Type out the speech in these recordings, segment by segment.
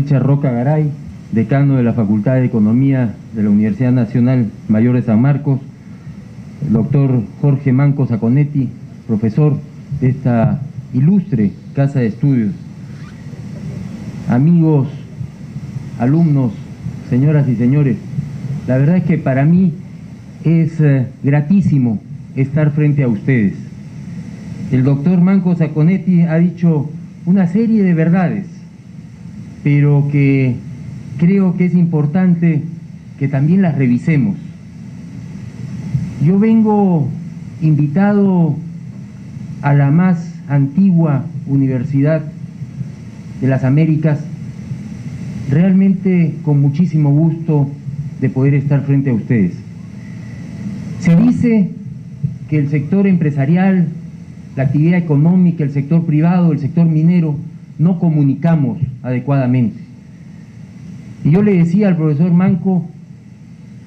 Richard Roca Garay, decano de la Facultad de Economía de la Universidad Nacional Mayor de San Marcos, el doctor Jorge Manco Sacconetti, profesor de esta ilustre casa de estudios, amigos, alumnos, señoras y señores, la verdad es que para mí es gratísimo estar frente a ustedes. El doctor Manco Sacconetti ha dicho una serie de verdades, pero que creo que es importante que también las revisemos. Yo vengo invitado a la más antigua universidad de las Américas, realmente con muchísimo gusto de poder estar frente a ustedes. Se dice que el sector empresarial, la actividad económica, el sector privado, el sector minero, no comunicamos adecuadamente. Y yo le decía al profesor Manco,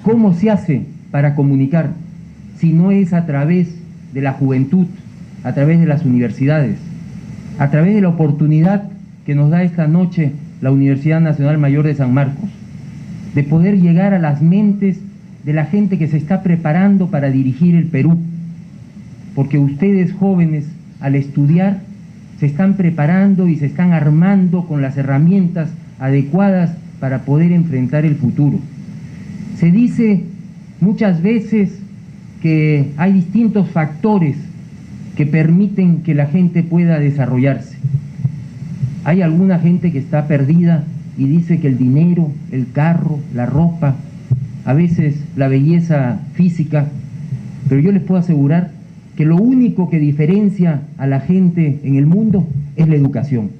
¿cómo se hace para comunicar si no es a través de la juventud, a través de las universidades, a través de la oportunidad que nos da esta noche la Universidad Nacional Mayor de San Marcos, de poder llegar a las mentes de la gente que se está preparando para dirigir el Perú? Porque ustedes jóvenes, al estudiar, se están preparando y se están armando con las herramientas adecuadas para poder enfrentar el futuro. Se dice muchas veces que hay distintos factores que permiten que la gente pueda desarrollarse. Hay alguna gente que está perdida y dice que el dinero, el carro, la ropa, a veces la belleza física, pero yo les puedo asegurar que lo único que diferencia a la gente en el mundo es la educación.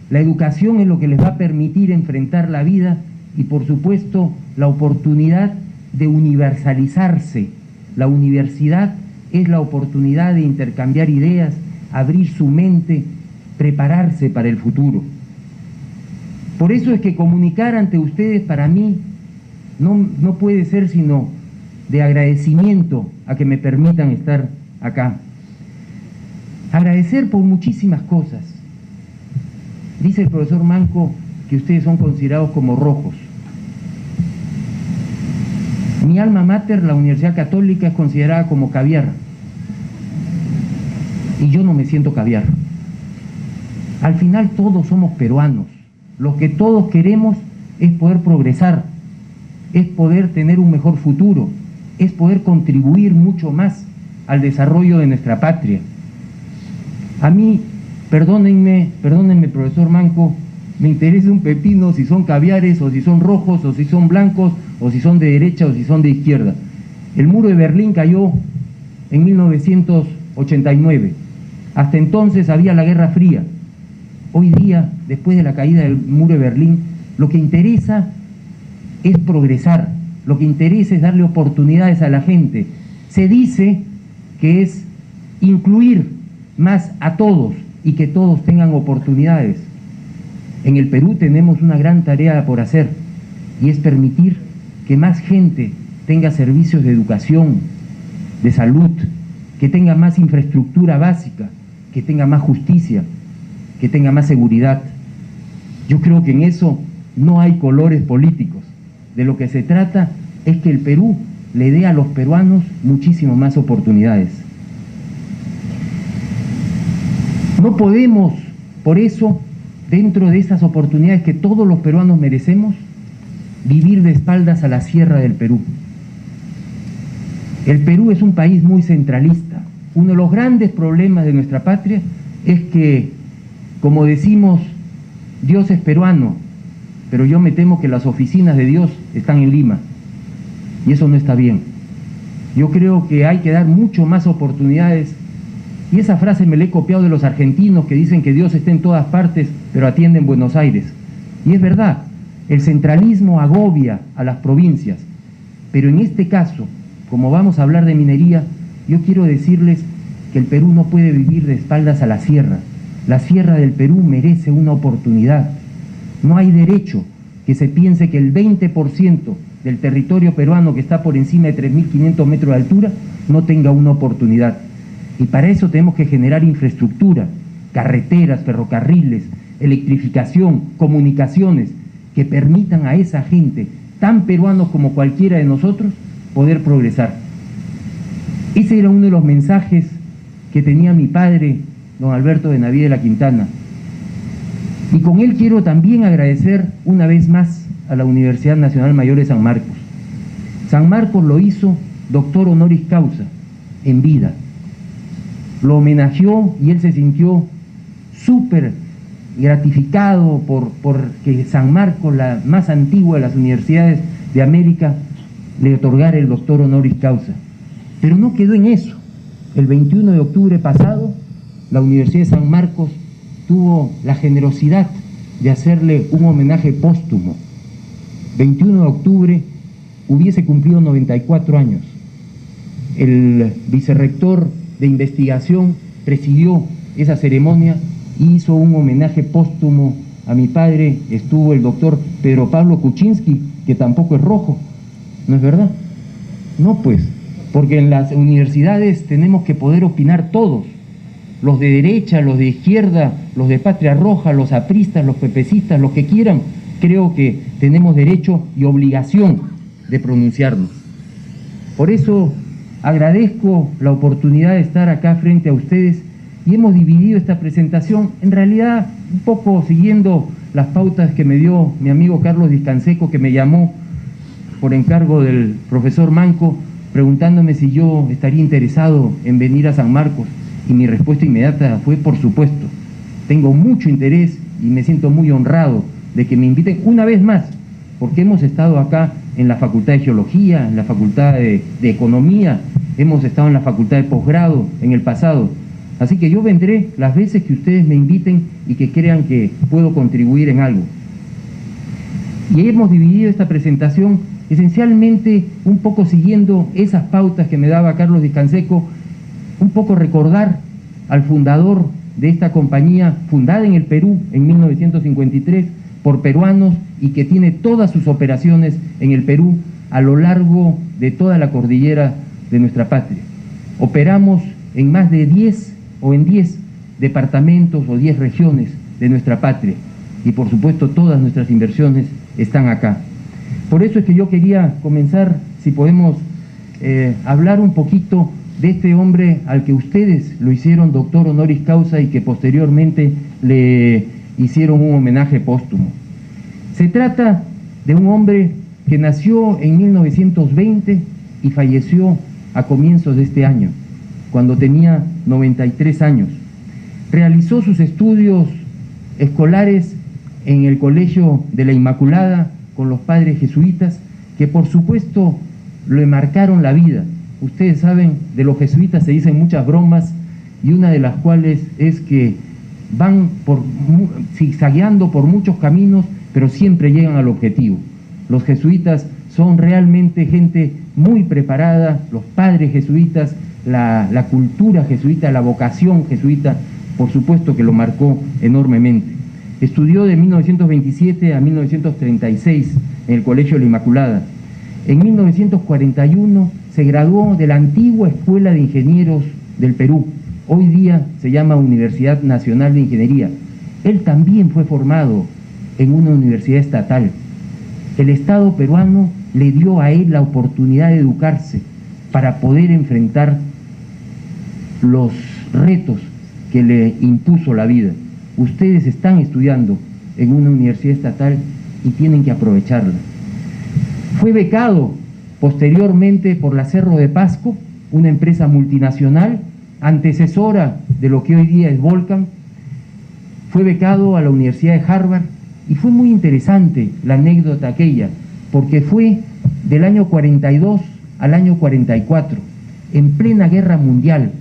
La educación es lo que les va a permitir enfrentar la vida y, por supuesto, la oportunidad de universalizarse. La universidad es la oportunidad de intercambiar ideas, abrir su mente, prepararse para el futuro. Por eso es que comunicar ante ustedes para mí no puede ser sino de agradecimiento a que me permitan estar acá. Agradecer por muchísimas cosas. Dice el profesor Manco que ustedes son considerados como rojos. Mi alma mater, la Universidad Católica, es considerada como caviar. Y yo no me siento caviar. Al final todos somos peruanos. Lo que todos queremos es poder progresar, es poder tener un mejor futuro, es poder contribuir mucho más al desarrollo de nuestra patria. A mí, perdónenme, profesor Manco, me interesa un pepino si son caviares, o si son rojos, o si son blancos, o si son de derecha, o si son de izquierda. El muro de Berlín cayó en 1989. Hasta entonces había la Guerra Fría. Hoy día, después de la caída del muro de Berlín, lo que interesa es progresar, lo que interesa es darle oportunidades a la gente. Se dice que es incluir más a todos y que todos tengan oportunidades. En el Perú tenemos una gran tarea por hacer y es permitir que más gente tenga servicios de educación, de salud, que tenga más infraestructura básica, que tenga más justicia, que tenga más seguridad. Yo creo que en eso no hay colores políticos. De lo que se trata es que el Perú le dé a los peruanos muchísimo más oportunidades. No podemos, por eso, dentro de esas oportunidades que todos los peruanos merecemos, vivir de espaldas a la sierra del Perú. El Perú es un país muy centralista. Uno de los grandes problemas de nuestra patria es que, como decimos, Dios es peruano, pero yo me temo que las oficinas de Dios están en Lima, y eso no está bien. Yo creo que hay que dar mucho más oportunidades, y esa frase me la he copiado de los argentinos que dicen que Dios está en todas partes, pero atiende en Buenos Aires. Y es verdad, el centralismo agobia a las provincias, pero en este caso, como vamos a hablar de minería, yo quiero decirles que el Perú no puede vivir de espaldas a la sierra. La sierra del Perú merece una oportunidad. No hay derecho que se piense que el 20% del territorio peruano, que está por encima de 3.500 metros de altura, no tenga una oportunidad. Y para eso tenemos que generar infraestructura, carreteras, ferrocarriles, electrificación, comunicaciones, que permitan a esa gente, tan peruanos como cualquiera de nosotros, poder progresar. Ese era uno de los mensajes que tenía mi padre, don Alberto Benavides de la Quintana. Y con él quiero también agradecer una vez más a la Universidad Nacional Mayor de San Marcos. San Marcos lo hizo doctor honoris causa en vida. Lo homenajeó y él se sintió súper gratificado por que San Marcos, la más antigua de las universidades de América, le otorgara el doctor honoris causa. Pero no quedó en eso. El 21 de octubre pasado, la Universidad de San Marcos tuvo la generosidad de hacerle un homenaje póstumo. 21 de octubre hubiese cumplido 94 años. El vicerrector de investigación presidió esa ceremonia y hizo un homenaje póstumo a mi padre. Estuvo el doctor Pedro Pablo Kuczynski, que tampoco es rojo, ¿no es verdad? No, pues, porque en las universidades tenemos que poder opinar todos, los de derecha, los de izquierda, los de Patria Roja, los apristas, los pepecistas, los que quieran. Creo que tenemos derecho y obligación de pronunciarnos. Por eso agradezco la oportunidad de estar acá frente a ustedes y hemos dividido esta presentación, en realidad un poco siguiendo las pautas que me dio mi amigo Carlos Discanseco, que me llamó por encargo del profesor Manco, preguntándome si yo estaría interesado en venir a San Marcos, y mi respuesta inmediata fue por supuesto. Tengo mucho interés y me siento muy honrado de que me inviten una vez más, porque hemos estado acá en la Facultad de Geología, en la Facultad de Economía, hemos estado en la Facultad de Posgrado en el pasado. Así que yo vendré las veces que ustedes me inviten y que crean que puedo contribuir en algo. Y hemos dividido esta presentación esencialmente un poco siguiendo esas pautas que me daba Carlos Discanseco, un poco recordar al fundador de esta compañía, fundada en el Perú en 1953 por peruanos y que tiene todas sus operaciones en el Perú a lo largo de toda la cordillera de nuestra patria. Operamos en más de 10 departamentos o 10 regiones de nuestra patria y por supuesto todas nuestras inversiones están acá. Por eso es que yo quería comenzar, si podemos hablar un poquito de este hombre al que ustedes lo hicieron doctor honoris causa y que posteriormente le hicieron un homenaje póstumo. Se trata de un hombre que nació en 1920 y falleció a comienzos de este año, cuando tenía 93 años. Realizó sus estudios escolares en el Colegio de la Inmaculada con los padres jesuitas, que por supuesto le marcaron la vida. Ustedes saben, de los jesuitas se dicen muchas bromas y una de las cuales es que van zigzagueando por muchos caminos, pero siempre llegan al objetivo. Los jesuitas son realmente gente muy preparada, los padres jesuitas, la cultura jesuita, la vocación jesuita, por supuesto que lo marcó enormemente. Estudió de 1927 a 1936 en el Colegio de la Inmaculada. En 1941 se graduó de la antigua Escuela de Ingenieros del Perú. Hoy día se llama Universidad Nacional de Ingeniería. Él también fue formado en una universidad estatal. El Estado peruano le dio a él la oportunidad de educarse para poder enfrentar los retos que le impuso la vida. Ustedes están estudiando en una universidad estatal y tienen que aprovecharla. Fue becado posteriormente por la Cerro de Pasco, una empresa multinacional, antecesora de lo que hoy día es Volcan. Fue becado a la Universidad de Harvard y fue muy interesante la anécdota aquella, porque fue del año 42 al año 44, en plena guerra mundial,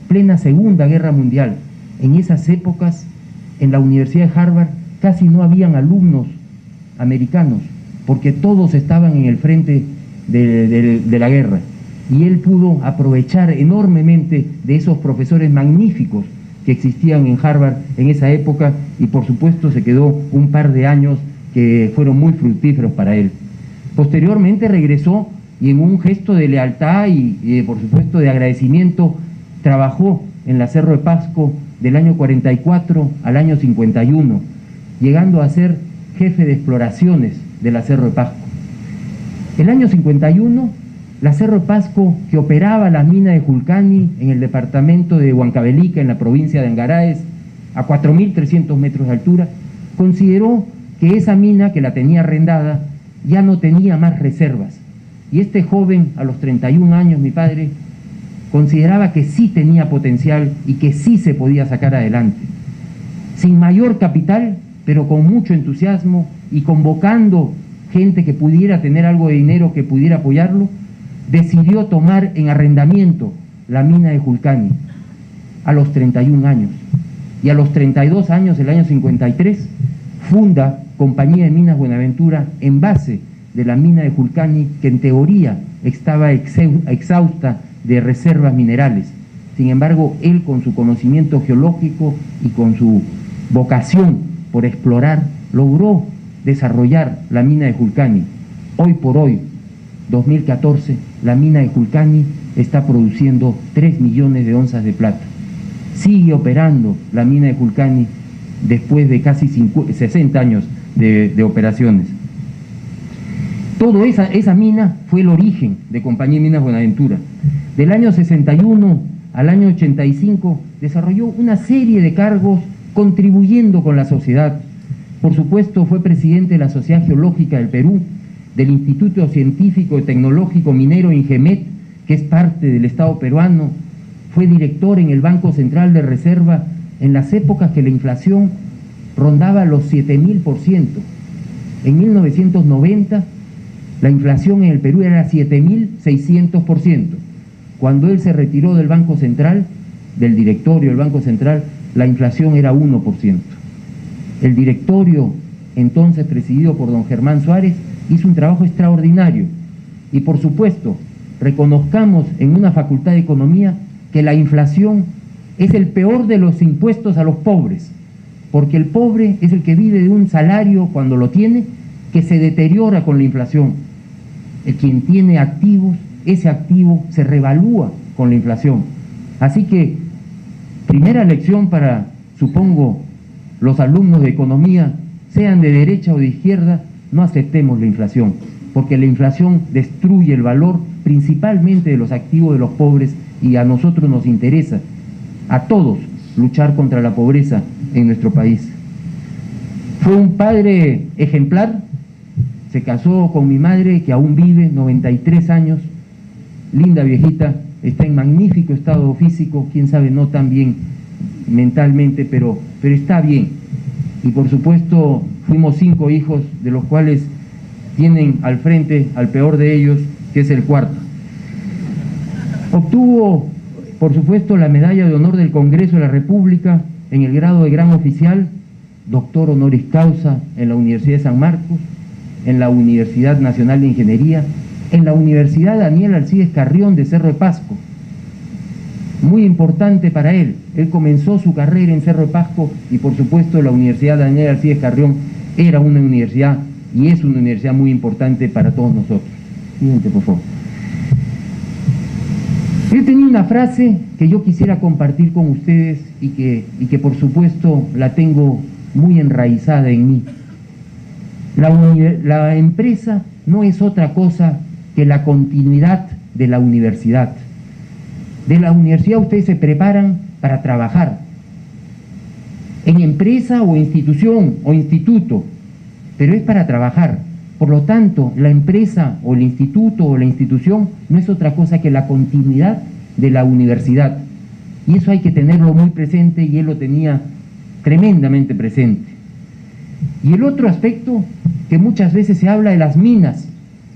plena Segunda Guerra Mundial. En esas épocas, en la Universidad de Harvard casi no habían alumnos americanos, porque todos estaban en el frente de la guerra. Y él pudo aprovechar enormemente de esos profesores magníficos que existían en Harvard en esa época, y por supuesto se quedó un par de años que fueron muy fructíferos para él. Posteriormente regresó y en un gesto de lealtad y por supuesto de agradecimiento trabajó en la Cerro de Pasco del año 44 al año 51. llegando a ser jefe de exploraciones de la Cerro de Pasco. El año 51, la Cerro de Pasco, que operaba la mina de Julcani en el departamento de Huancavelica, en la provincia de Angaraes, a 4.300 metros de altura, consideró que esa mina, que la tenía arrendada, ya no tenía más reservas. Y este joven, a los 31 años, mi padre, consideraba que sí tenía potencial y que sí se podía sacar adelante. Sin mayor capital, pero con mucho entusiasmo y convocando gente que pudiera tener algo de dinero que pudiera apoyarlo, decidió tomar en arrendamiento la mina de Julcani a los 31 años. Y a los 32 años, el año 53, funda Compañía de Minas Buenaventura en base de la mina de Julcani, que en teoría estaba exhausta de reservas minerales. Sin embargo, él, con su conocimiento geológico y con su vocación por explorar, logró desarrollar la mina de Julcani. Hoy por hoy, 2014, la mina de Julcani está produciendo 3 millones de onzas de plata. Sigue operando la mina de Julcani después de casi 60 años de operaciones. Toda esa mina fue el origen de Compañía de Minas Buenaventura. Del año 61 al año 85 desarrolló una serie de cargos contribuyendo con la sociedad. Por supuesto, fue presidente de la Sociedad Geológica del Perú, del Instituto Científico y Tecnológico Minero Ingemet, que es parte del Estado peruano. Fue director en el Banco Central de Reserva en las épocas que la inflación rondaba los 7.000%. En 1990, la inflación en el Perú era 7.600%. Cuando él se retiró del Banco Central, del directorio del Banco Central, la inflación era 1%. El directorio, entonces presidido por don Germán Suárez, hizo un trabajo extraordinario. Y por supuesto, reconozcamos en una facultad de economía que la inflación es el peor de los impuestos a los pobres, porque el pobre es el que vive de un salario, cuando lo tiene, que se deteriora con la inflación. El quien tiene activos, ese activo se revalúa con la inflación. Así que, primera lección para, supongo, los alumnos de economía, sean de derecha o de izquierda, no aceptemos la inflación, porque la inflación destruye el valor principalmente de los activos de los pobres, y a nosotros nos interesa, a todos, luchar contra la pobreza en nuestro país. Fue un padre ejemplar, se casó con mi madre, que aún vive, 93 años, linda viejita, está en magnífico estado físico, quién sabe, no tan bien mentalmente, pero está bien. Y por supuesto, fuimos 5 hijos, de los cuales tienen al frente al peor de ellos, que es el cuarto. Obtuvo, por supuesto, la medalla de honor del Congreso de la República en el grado de gran oficial, doctor honoris causa en la Universidad de San Marcos, en la Universidad Nacional de Ingeniería, en la Universidad Daniel Alcides Carrión de Cerro de Pasco. Muy importante para él. Él comenzó su carrera en Cerro de Pasco y por supuesto la Universidad Daniel Alcides Carrión era una universidad y es una universidad muy importante para todos nosotros. Siguiente, por favor. Él tenía una frase que yo quisiera compartir con ustedes y que por supuesto la tengo muy enraizada en mí. La empresa no es otra cosa que la continuidad de la universidad. De la universidad ustedes se preparan para trabajar en empresa o institución o instituto, pero es para trabajar. Por lo tanto, la empresa o el instituto o la institución no es otra cosa que la continuidad de la universidad. Y eso hay que tenerlo muy presente, y él lo tenía tremendamente presente. Y el otro aspecto, que muchas veces se habla de las minas,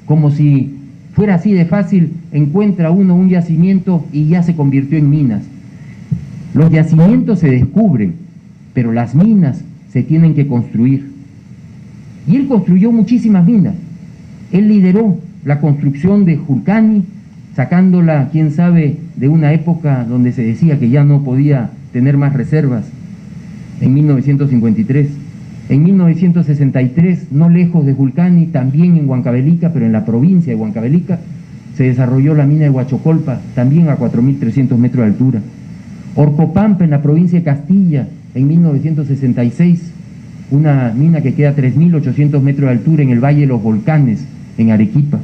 como si fuera así de fácil, encuentra uno un yacimiento y ya se convirtió en minas. Los yacimientos se descubren, pero las minas se tienen que construir. Y él construyó muchísimas minas. Él lideró la construcción de Julcani, sacándola, quién sabe, de una época donde se decía que ya no podía tener más reservas, en 1953. En 1963, no lejos de Julcani, también en Huancavelica, pero en la provincia de Huancavelica, se desarrolló la mina de Huachocolpa, también a 4.300 metros de altura. Orcopampa, en la provincia de Castilla, en 1966, una mina que queda a 3.800 metros de altura en el Valle de los Volcanes, en Arequipa.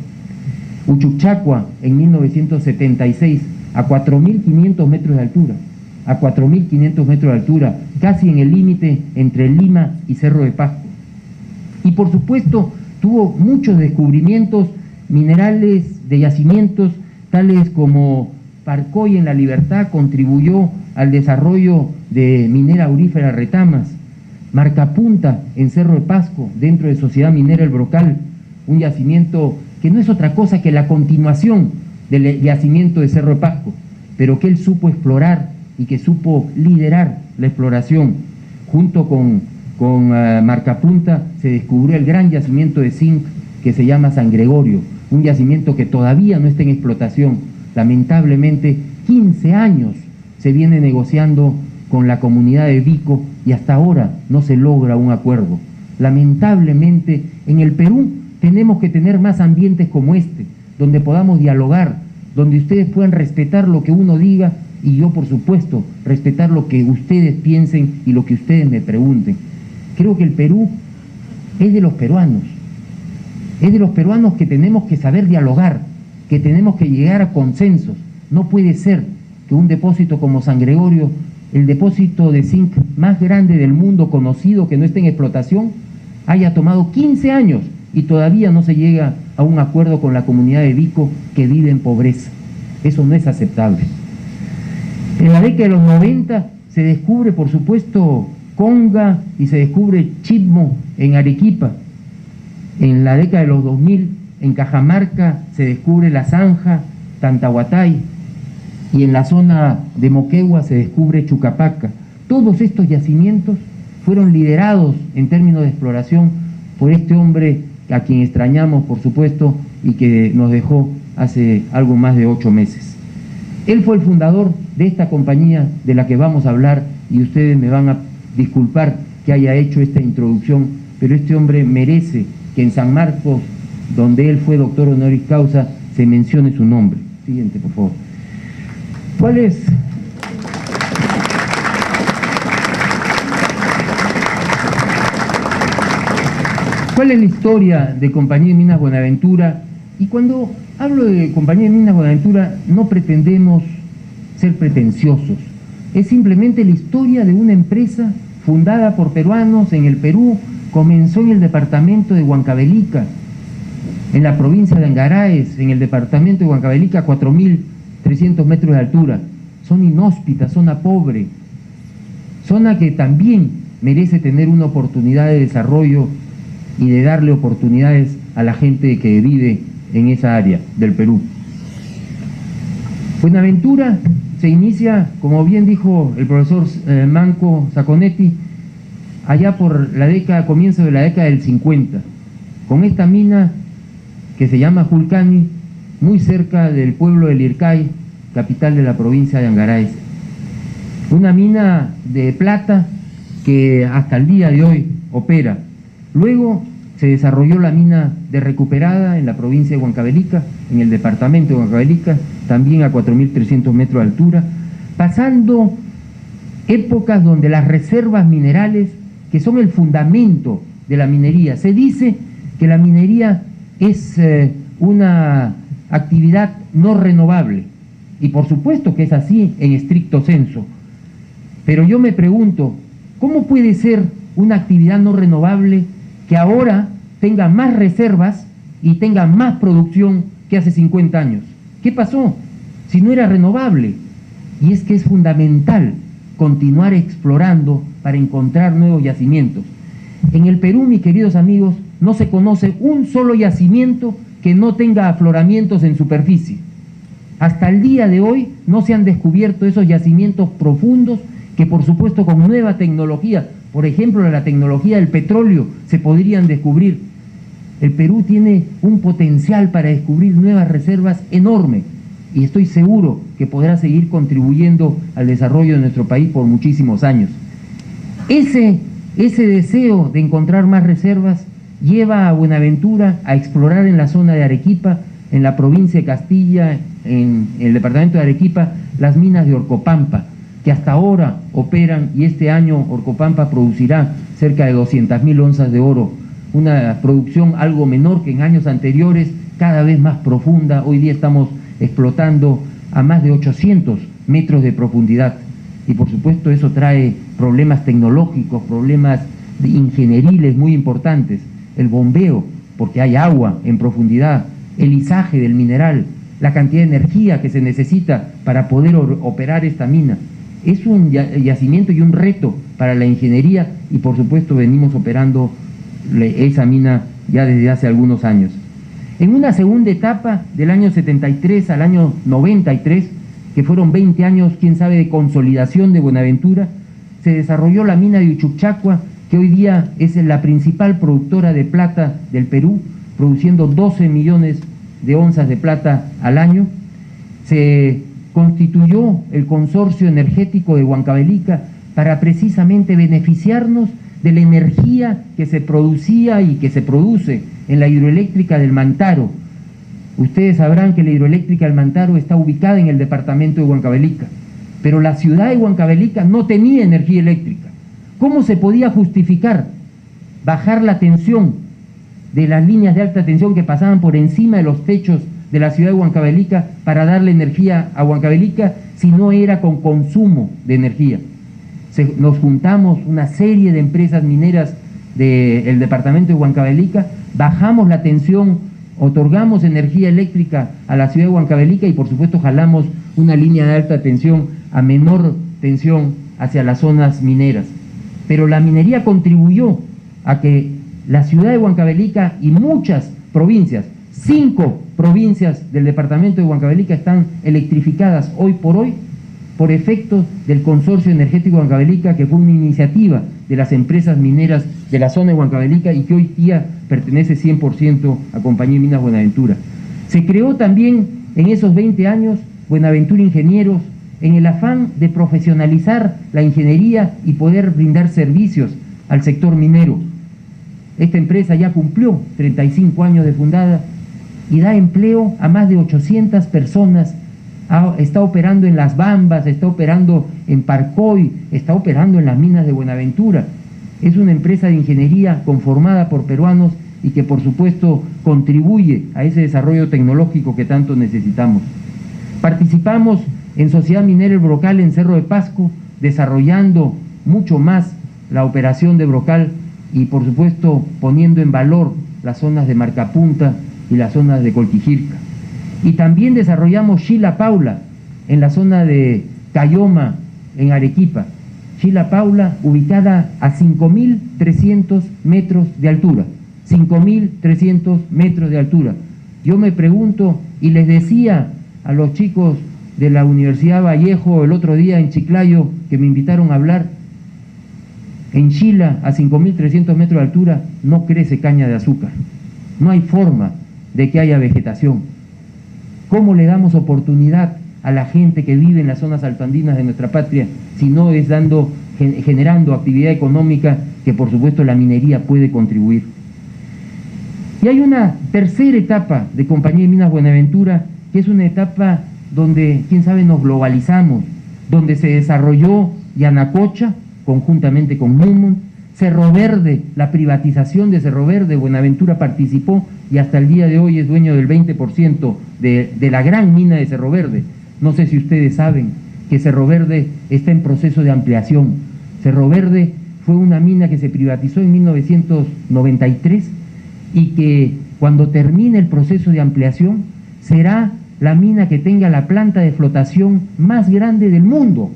Uchucchacua, en 1976, a 4.500 metros de altura, a 4.500 metros de altura, casi en el límite entre Lima y Cerro de Pasco. Y por supuesto, tuvo muchos descubrimientos minerales de yacimientos, tales como Parcoy en La Libertad, contribuyó al desarrollo de minera aurífera Retamas, Marcapunta en Cerro de Pasco, dentro de Sociedad Minera El Brocal, un yacimiento que no es otra cosa que la continuación del yacimiento de Cerro de Pasco, pero que él supo explorar y que supo liderar la exploración. Junto con Marcapunta se descubrió el gran yacimiento de zinc que se llama San Gregorio, un yacimiento que todavía no está en explotación. Lamentablemente, 15 años se viene negociando con la comunidad de Vico y hasta ahora no se logra un acuerdo. Lamentablemente, en el Perú tenemos que tener más ambientes como este, donde podamos dialogar, donde ustedes puedan respetar lo que uno diga y yo, por supuesto, respetar lo que ustedes piensen y lo que ustedes me pregunten. Creo que el Perú es de los peruanos. Es de los peruanos que tenemos que saber dialogar, que tenemos que llegar a consensos. No puede ser que un depósito como San Gregorio, el depósito de zinc más grande del mundo conocido que no esté en explotación, haya tomado 15 años y todavía no se llega a un acuerdo con la comunidad de Vico, que vive en pobreza. Eso no es aceptable. En la década de los 90 se descubre, por supuesto, Conga y se descubre Chibmo en Arequipa. En la década de los 2000, en Cajamarca, se descubre La Zanja, Tantahuatay, y en la zona de Moquegua se descubre Chucapaca. Todos estos yacimientos fueron liderados en términos de exploración por este hombre a quien extrañamos, por supuesto, y que nos dejó hace algo más de 8 meses. Él fue el fundador de esta compañía de la que vamos a hablar, y ustedes me van a disculpar que haya hecho esta introducción, pero este hombre merece que en San Marcos, donde él fue doctor honoris causa, se mencione su nombre. Siguiente, por favor. ¿Cuál es la historia de Compañía de Minas Buenaventura? Y cuando hablo de Compañía de Minas Buenaventura, no pretendemos ser pretenciosos. Es simplemente la historia de una empresa fundada por peruanos en el Perú. Comenzó en el departamento de Huancavelica, en la provincia de Angaraes, en el departamento de Huancavelica, a 4.300 metros de altura. Zona inhóspita, zona pobre, zona que también merece tener una oportunidad de desarrollo y de darle oportunidades a la gente que vive en esa área del Perú. Buenaventura se inicia, como bien dijo el profesor Manco Saconetti, allá por la década, comienzo de la década del 50, con esta mina que se llama Julcani, muy cerca del pueblo de Lircay, capital de la provincia de Angaraes. Una mina de plata que hasta el día de hoy opera. Luego se desarrolló la mina de Recuperada en la provincia de Huancavelica, en el departamento de Huancavelica, también a 4.300 metros de altura, pasando épocas donde las reservas minerales, que son el fundamento de la minería, se dice que la minería es una actividad no renovable, y por supuesto que es así en estricto senso, pero yo me pregunto, ¿cómo puede ser una actividad no renovable que ahora tenga más reservas y tenga más producción que hace 50 años? ¿Qué pasó? Si no era renovable. Y es que es fundamental continuar explorando para encontrar nuevos yacimientos. En el Perú, mis queridos amigos, no se conoce un solo yacimiento que no tenga afloramientos en superficie. Hasta el día de hoy no se han descubierto esos yacimientos profundos que, por supuesto, con nueva tecnología, por ejemplo, la tecnología del petróleo, se podrían descubrir. El Perú tiene un potencial para descubrir nuevas reservas enorme, y estoy seguro que podrá seguir contribuyendo al desarrollo de nuestro país por muchísimos años. Ese deseo de encontrar más reservas lleva a Buenaventura a explorar en la zona de Arequipa, en la provincia de Castilla, en el departamento de Arequipa, las minas de Orcopampa, que hasta ahora operan, y este año Orcopampa producirá cerca de 200.000 onzas de oro, una producción algo menor que en años anteriores, cada vez más profunda. Hoy día estamos explotando a más de 800 metros de profundidad y por supuesto eso trae problemas tecnológicos, problemas ingenieriles muy importantes, el bombeo, porque hay agua en profundidad, el izaje del mineral, la cantidad de energía que se necesita para poder operar esta mina. Es un yacimiento y un reto para la ingeniería y por supuesto venimos operando esa mina ya desde hace algunos años. En una segunda etapa, del año 73 al año 93, que fueron 20 años, quién sabe, de consolidación de Buenaventura, se desarrolló la mina de Uchucchacua, que hoy día es la principal productora de plata del Perú, produciendo 12 millones de onzas de plata al año. Se constituyó el consorcio energético de Huancavelica para precisamente beneficiarnos de la energía que se producía y que se produce en la hidroeléctrica del Mantaro. Ustedes sabrán que la hidroeléctrica del Mantaro está ubicada en el departamento de Huancavelica, pero la ciudad de Huancavelica no tenía energía eléctrica. ¿Cómo se podía justificar bajar la tensión de las líneas de alta tensión que pasaban por encima de los techos de la ciudad de Huancavelica para darle energía a Huancavelica si no era con consumo de energía? Nos juntamos una serie de empresas mineras del departamento de Huancavelica, bajamos la tensión, otorgamos energía eléctrica a la ciudad de Huancavelica y por supuesto jalamos una línea de alta tensión a menor tensión hacia las zonas mineras. Pero la minería contribuyó a que la ciudad de Huancavelica y muchas provincias, 5 provincias del departamento de Huancavelica están electrificadas hoy por efectos del consorcio energético de Huancavelica, que fue una iniciativa de las empresas mineras de la zona de Huancavelica y que hoy día pertenece 100% a Compañía de Minas Buenaventura. Se creó también en esos 20 años Buenaventura Ingenieros, en el afán de profesionalizar la ingeniería y poder brindar servicios al sector minero. Esta empresa ya cumplió 35 años de fundada y da empleo a más de 800 personas. Está operando en Las Bambas, está operando en Parcoy, está operando en las minas de Buenaventura. Es una empresa de ingeniería conformada por peruanos y que por supuesto contribuye a ese desarrollo tecnológico que tanto necesitamos. Participamos en Sociedad Minera El Brocal en Cerro de Pasco, desarrollando mucho más la operación de Brocal y por supuesto poniendo en valor las zonas de Marcapunta y las zonas de Colquijirca. Y también desarrollamos Chila Paula en la zona de Cayoma, en Arequipa. Chila Paula ubicada a 5.300 metros de altura. 5.300 metros de altura. Yo me pregunto y les decía a los chicos de la Universidad Vallejo el otro día en Chiclayo que me invitaron a hablar, en Chila a 5.300 metros de altura no crece caña de azúcar. No hay forma de que haya vegetación. ¿Cómo le damos oportunidad a la gente que vive en las zonas altoandinas de nuestra patria si no es generando actividad económica que por supuesto la minería puede contribuir? Y hay una tercera etapa de Compañía de Minas Buenaventura, que es una etapa donde, quién sabe, nos globalizamos, donde se desarrolló Yanacocha conjuntamente con Newmont, Cerro Verde, la privatización de Cerro Verde, Buenaventura participó y hasta el día de hoy es dueño del 20% de la gran mina de Cerro Verde. No sé si ustedes saben que Cerro Verde está en proceso de ampliación. Cerro Verde fue una mina que se privatizó en 1993 y que cuando termine el proceso de ampliación será la mina que tenga la planta de flotación más grande del mundo.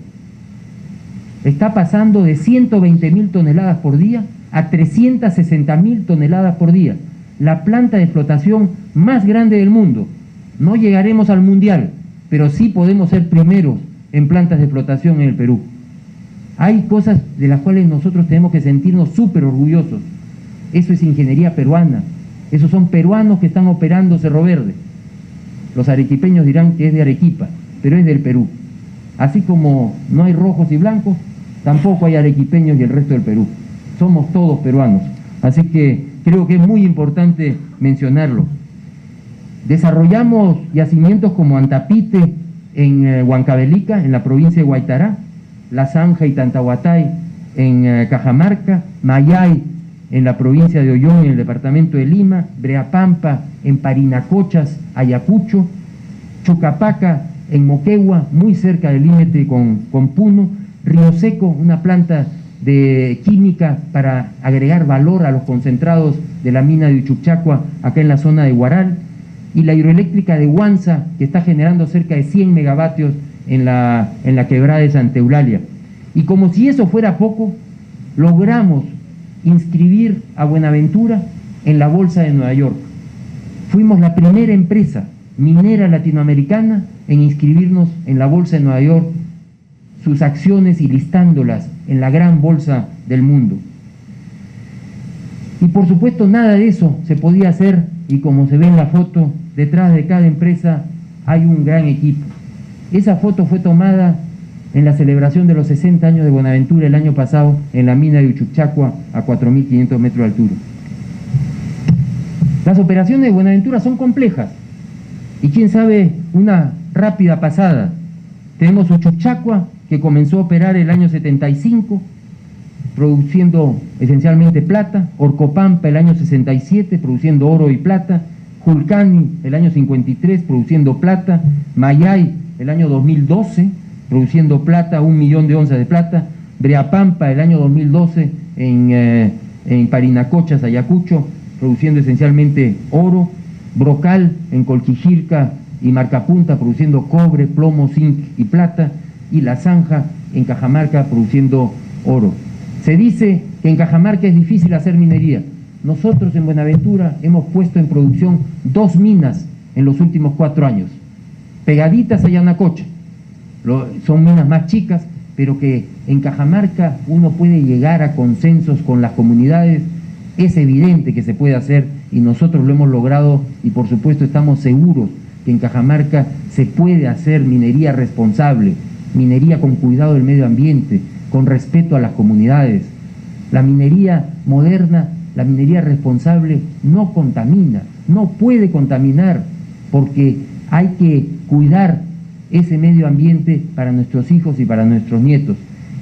Está pasando de 120.000 toneladas por día a 360.000 toneladas por día. La planta de flotación más grande del mundo. No llegaremos al mundial, pero sí podemos ser primeros en plantas de flotación en el Perú. Hay cosas de las cuales nosotros tenemos que sentirnos súper orgullosos. Eso es ingeniería peruana. Esos son peruanos que están operando Cerro Verde. Los arequipeños dirán que es de Arequipa, pero es del Perú. Así como no hay rojos y blancos, tampoco hay arequipeños y el resto del Perú. Somos todos peruanos. Así que creo que es muy importante mencionarlo. Desarrollamos yacimientos como Antapite en Huancavelica, en la provincia de Huaytará, La Zanja y Tantahuatay en Cajamarca, Mayay en la provincia de Ollón, en el departamento de Lima, Breapampa en Parinacochas, Ayacucho, Chocapaca en Moquegua, muy cerca del límite con Puno, Río Seco, una planta de química para agregar valor a los concentrados de la mina de Uchucchacua, acá en la zona de Huaral, y la hidroeléctrica de Huanza, que está generando cerca de 100 megavatios en la quebrada de Santa Eulalia. Y como si eso fuera poco, logramos inscribir a Buenaventura en la Bolsa de Nueva York. Fuimos la primera empresa minera latinoamericana en inscribirnos en la Bolsa de Nueva York, sus acciones y listándolas en la gran bolsa del mundo. Y por supuesto nada de eso se podía hacer, y como se ve en la foto, detrás de cada empresa hay un gran equipo. Esa foto fue tomada en la celebración de los 60 años de Buenaventura el año pasado en la mina de Uchucchacua a 4.500 metros de altura. Las operaciones de Buenaventura son complejas y quién sabe, una rápida pasada. Tenemos Uchucchacua, que comenzó a operar el año 75 produciendo esencialmente plata, Orcopampa el año 67 produciendo oro y plata, Julcani el año 53 produciendo plata, Mayay el año 2012 produciendo plata, 1 millón de onzas de plata, Breapampa el año 2012 en Parinacochas, Ayacucho, produciendo esencialmente oro, Brocal en Colquijirca y Marcapunta produciendo cobre, plomo, zinc y plata, y La Zanja en Cajamarca produciendo oro. Se dice que en Cajamarca es difícil hacer minería. Nosotros en Buenaventura hemos puesto en producción 2 minas en los últimos 4 años, pegaditas a Yanacocha. Son minas más chicas, pero que en Cajamarca uno puede llegar a consensos con las comunidades. Es evidente que se puede hacer y nosotros lo hemos logrado, y por supuesto estamos seguros que en Cajamarca se puede hacer minería responsable, minería con cuidado del medio ambiente, con respeto a las comunidades. La minería moderna, la minería responsable no contamina, no puede contaminar, porque hay que cuidar ese medio ambiente para nuestros hijos y para nuestros nietos.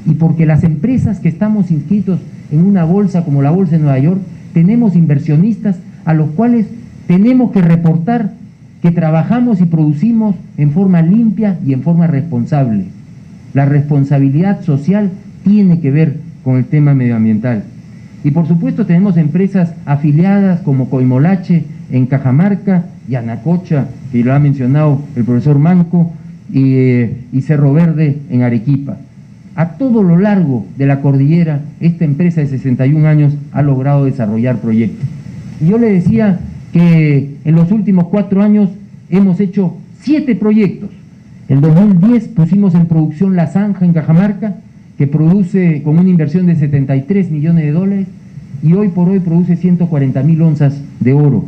Y porque las empresas que estamos inscritos en una bolsa como la Bolsa de Nueva York, tenemos inversionistas a los cuales tenemos que reportar que trabajamos y producimos en forma limpia y en forma responsable. La responsabilidad social tiene que ver con el tema medioambiental. Y por supuesto tenemos empresas afiliadas como Coimolache en Cajamarca, Yanacocha, que lo ha mencionado el profesor Manco, y Cerro Verde en Arequipa. A todo lo largo de la cordillera, esta empresa de 61 años ha logrado desarrollar proyectos. Y yo le decía que en los últimos 4 años hemos hecho 7 proyectos. En 2010 pusimos en producción La Zanja en Cajamarca, que produce con una inversión de 73 millones de dólares, y hoy por hoy produce 140.000 onzas de oro.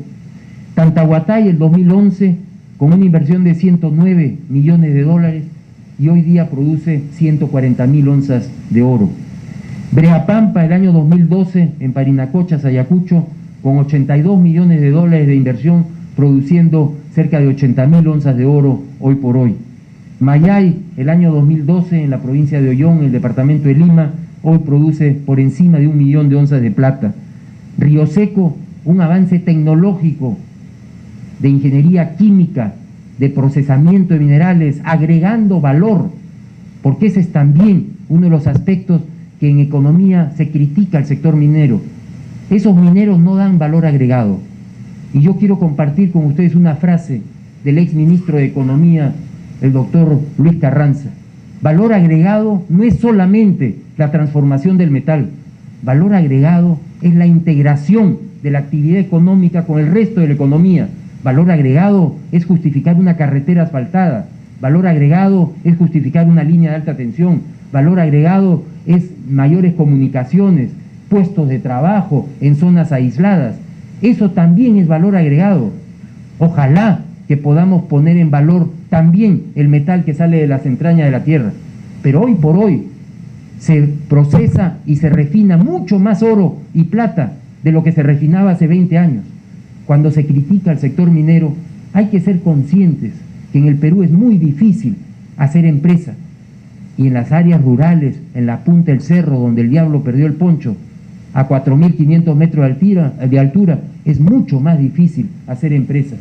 Tantahuatay el 2011 con una inversión de 109 millones de dólares, y hoy día produce 140.000 onzas de oro. Breapampa el año 2012 en Parinacochas, Ayacucho, con 82 millones de dólares de inversión, produciendo cerca de 80.000 onzas de oro hoy por hoy. Mayay el año 2012 en la provincia de Ollón, en el departamento de Lima, hoy produce por encima de 1 millón de onzas de plata. Río Seco, un avance tecnológico de ingeniería química, de procesamiento de minerales, agregando valor, porque ese es también uno de los aspectos que en economía se critica al sector minero. Esos mineros no dan valor agregado. Y yo quiero compartir con ustedes una frase del ex ministro de Economía, el doctor Luis Carranza. Valor agregado no es solamente la transformación del metal. Valor agregado es la integración de la actividad económica con el resto de la economía. Valor agregado es justificar una carretera asfaltada. Valor agregado es justificar una línea de alta tensión. Valor agregado es mayores comunicaciones, puestos de trabajo en zonas aisladas. Eso también es valor agregado. Ojalá que podamos poner en valor también el metal que sale de las entrañas de la tierra. Pero hoy por hoy se procesa y se refina mucho más oro y plata de lo que se refinaba hace 20 años. Cuando se critica al sector minero, hay que ser conscientes que en el Perú es muy difícil hacer empresa. y en las áreas rurales, en la punta del cerro donde el diablo perdió el poncho, a 4.500 metros de altura, es mucho más difícil hacer empresa.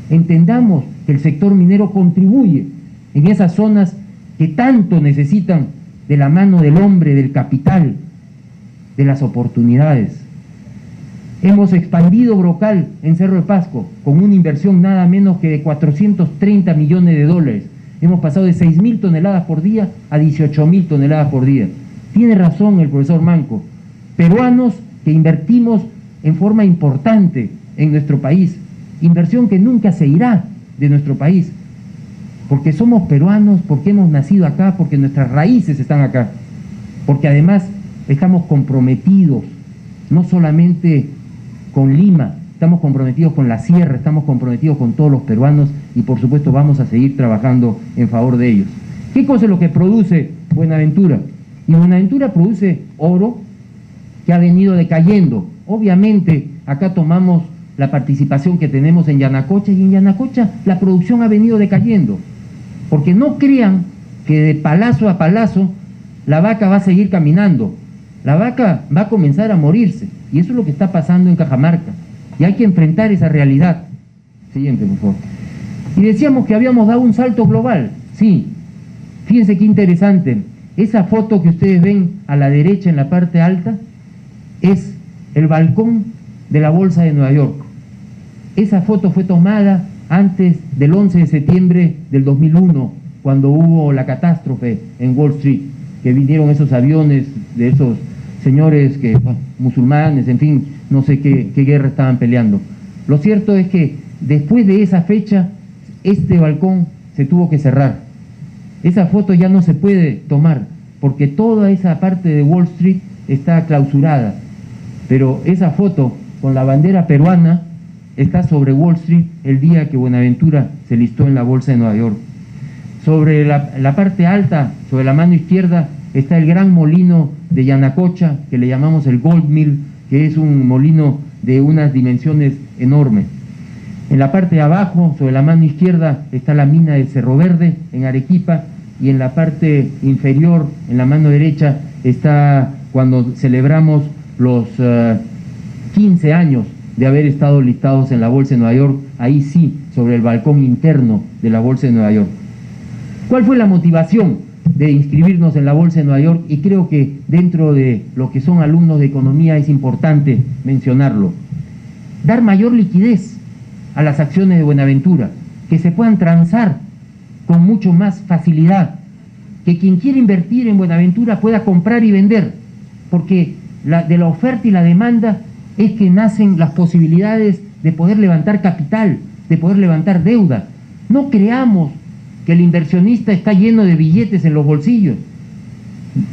Entendamos que el sector minero contribuye en esas zonas que tanto necesitan de la mano del hombre, del capital, de las oportunidades. Hemos expandido Brocal en Cerro de Pasco con una inversión nada menos que de 430 millones de dólares. Hemos pasado de 6.000 toneladas por día a 18.000 toneladas por día. Tiene razón el profesor Manco. Peruanos que invertimos en forma importante en nuestro país. Inversión que nunca se irá de nuestro país. Porque somos peruanos, porque hemos nacido acá, porque nuestras raíces están acá. Porque además estamos comprometidos, no solamente con Lima, estamos comprometidos con la sierra, estamos comprometidos con todos los peruanos y por supuesto vamos a seguir trabajando en favor de ellos. ¿Qué cosa es lo que produce Buenaventura? Y Buenaventura produce oro que ha venido decayendo. Obviamente acá tomamos la participación que tenemos en Yanacocha y en Yanacocha la producción ha venido decayendo. Porque no crean que de palazo a palazo la vaca va a seguir caminando. La vaca va a comenzar a morirse. Y eso es lo que está pasando en Cajamarca. Y hay que enfrentar esa realidad. Siguiente, por favor. Y decíamos que habíamos dado un salto global. Sí. Fíjense qué interesante. Esa foto que ustedes ven a la derecha en la parte alta es el balcón de la Bolsa de Nueva York. Esa foto fue tomada antes del 11 de septiembre del 2001, cuando hubo la catástrofe en Wall Street, que vinieron esos aviones de esos señores que, bueno, musulmanes, en fin, no sé qué guerra estaban peleando. Lo cierto es que después de esa fecha, este balcón se tuvo que cerrar. Esa foto ya no se puede tomar, porque toda esa parte de Wall Street está clausurada. Pero esa foto con la bandera peruana está sobre Wall Street el día que Buenaventura se listó en la Bolsa de Nueva York. Sobre la parte alta, sobre la mano izquierda, está el gran molino de Yanacocha, que le llamamos el Gold Mill, que es un molino de unas dimensiones enormes. En la parte de abajo, sobre la mano izquierda, está la mina de Cerro Verde, en Arequipa, y en la parte inferior, en la mano derecha, está cuando celebramos los 15 años de haber estado listados en la Bolsa de Nueva York, ahí sí, sobre el balcón interno de la Bolsa de Nueva York. ¿Cuál fue la motivación de inscribirnos en la Bolsa de Nueva York? Y creo que dentro de lo que son alumnos de economía es importante mencionarlo. Dar mayor liquidez a las acciones de Buenaventura, que se puedan transar con mucho más facilidad, que quien quiera invertir en Buenaventura pueda comprar y vender, porque de la oferta y la demanda es que nacen las posibilidades de poder levantar capital, de poder levantar deuda. No creamos que el inversionista está lleno de billetes en los bolsillos.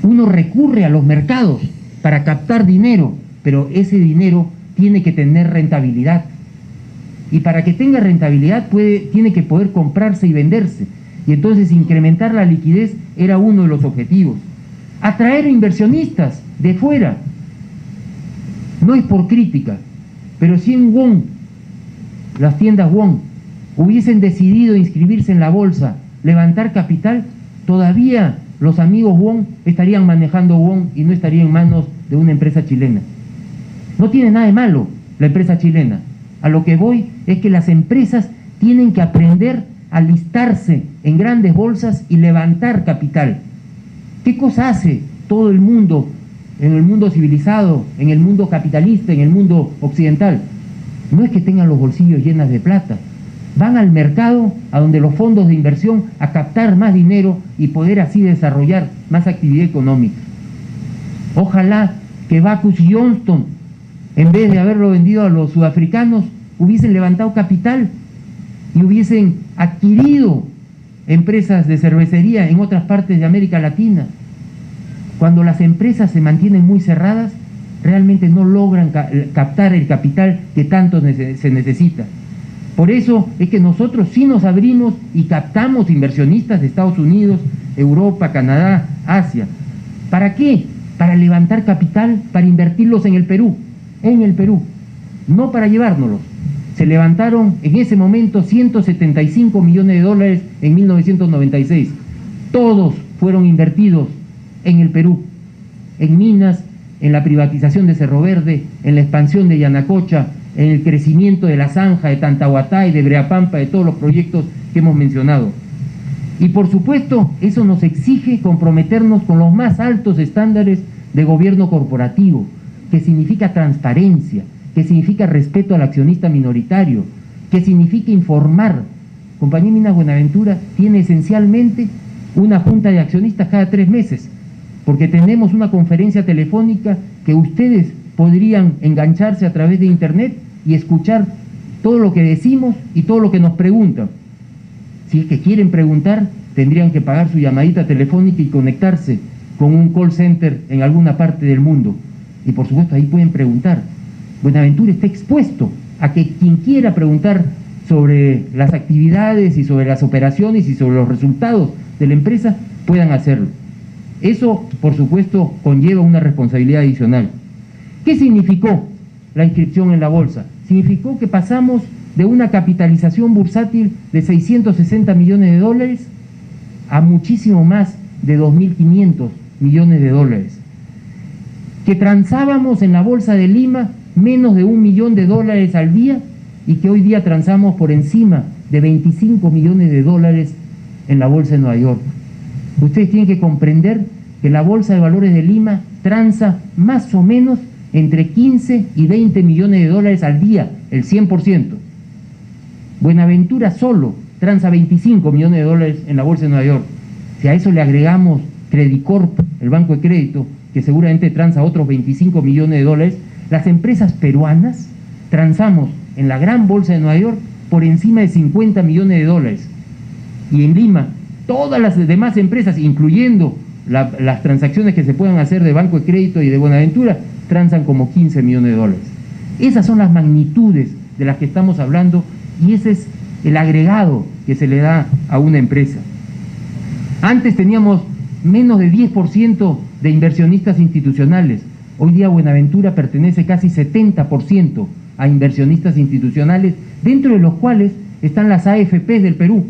Uno recurre a los mercados para captar dinero, pero ese dinero tiene que tener rentabilidad. Y para que tenga rentabilidad tiene que poder comprarse y venderse. Y entonces incrementar la liquidez era uno de los objetivos. Atraer inversionistas de fuera. No es por crítica, pero si en Wong, las tiendas Wong, hubiesen decidido inscribirse en la bolsa, levantar capital, todavía los amigos Wong estarían manejando Wong y no estarían en manos de una empresa chilena. No tiene nada de malo la empresa chilena. A lo que voy es que las empresas tienen que aprender a listarse en grandes bolsas y levantar capital. ¿Qué cosa hace todo el mundo, en el mundo civilizado, en el mundo capitalista, en el mundo occidental? No es que tengan los bolsillos llenos de plata. Van al mercado, a donde los fondos de inversión, a captar más dinero y poder así desarrollar más actividad económica. Ojalá que Bacchus y Johnston, en vez de haberlo vendido a los sudafricanos, hubiesen levantado capital y hubiesen adquirido empresas de cervecería en otras partes de América Latina. Cuando las empresas se mantienen muy cerradas, realmente no logran captar el capital que tanto se necesita. Por eso es que nosotros sí nos abrimos y captamos inversionistas de Estados Unidos, Europa, Canadá, Asia. ¿Para qué? Para levantar capital, para invertirlos en el Perú, no para llevárnoslos. Se levantaron en ese momento 175 millones de dólares en 1996. Todos fueron invertidos en el Perú, en minas, en la privatización de Cerro Verde, en la expansión de Yanacocha, en el crecimiento de la Zanja, de Tantahuatay, de Breapampa, de todos los proyectos que hemos mencionado. Y por supuesto, eso nos exige comprometernos con los más altos estándares de gobierno corporativo, que significa transparencia, que significa respeto al accionista minoritario, que significa informar. Compañía Minas Buenaventura tiene esencialmente una junta de accionistas cada 3 meses, porque tenemos una conferencia telefónica que ustedes podrían engancharse a través de internet y escuchar todo lo que decimos y todo lo que nos preguntan. Si es que quieren preguntar, tendrían que pagar su llamadita telefónica y conectarse con un call center en alguna parte del mundo. Y por supuesto ahí pueden preguntar. Buenaventura está expuesto a que quien quiera preguntar sobre las actividades y sobre las operaciones y sobre los resultados de la empresa puedan hacerlo. Eso, por supuesto, conlleva una responsabilidad adicional. ¿Qué significó la inscripción en la bolsa? Significó que pasamos de una capitalización bursátil de 660 millones de dólares a muchísimo más de 2.500 millones de dólares. Que transábamos en la bolsa de Lima menos de $1 millón al día y que hoy día transamos por encima de 25 millones de dólares en la bolsa de Nueva York. Ustedes tienen que comprender que la bolsa de valores de Lima transa más o menos entre 15 y 20 millones de dólares al día, el 100%. Buenaventura solo transa 25 millones de dólares en la bolsa de Nueva York. Si a eso le agregamos Credicorp, el banco de crédito, que seguramente transa otros 25 millones de dólares, las empresas peruanas transamos en la gran bolsa de Nueva York por encima de 50 millones de dólares. Y en Lima, todas las demás empresas, incluyendo las transacciones que se puedan hacer de banco de crédito y de Buenaventura, transan como 15 millones de dólares. Esas son las magnitudes de las que estamos hablando y ese es el agregado que se le da a una empresa. Antes teníamos menos de 10% de inversionistas institucionales. Hoy día Buenaventura pertenece casi 70% a inversionistas institucionales, dentro de los cuales están las AFPs del Perú.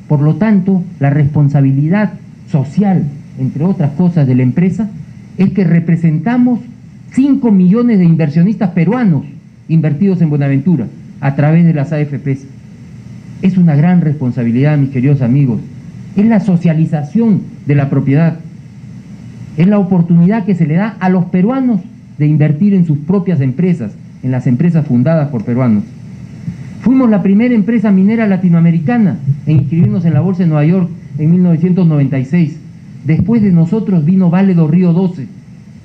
Por lo tanto, la responsabilidad social, entre otras cosas, de la empresa, es que representamos 5 millones de inversionistas peruanos invertidos en Buenaventura a través de las AFPs. Es una gran responsabilidad, mis queridos amigos. Es la socialización de la propiedad. Es la oportunidad que se le da a los peruanos de invertir en sus propias empresas, en las empresas fundadas por peruanos. Fuimos la primera empresa minera latinoamericana en inscribirnos en la bolsa de Nueva York en 1996. Después de nosotros vino Vale do Rio Doce,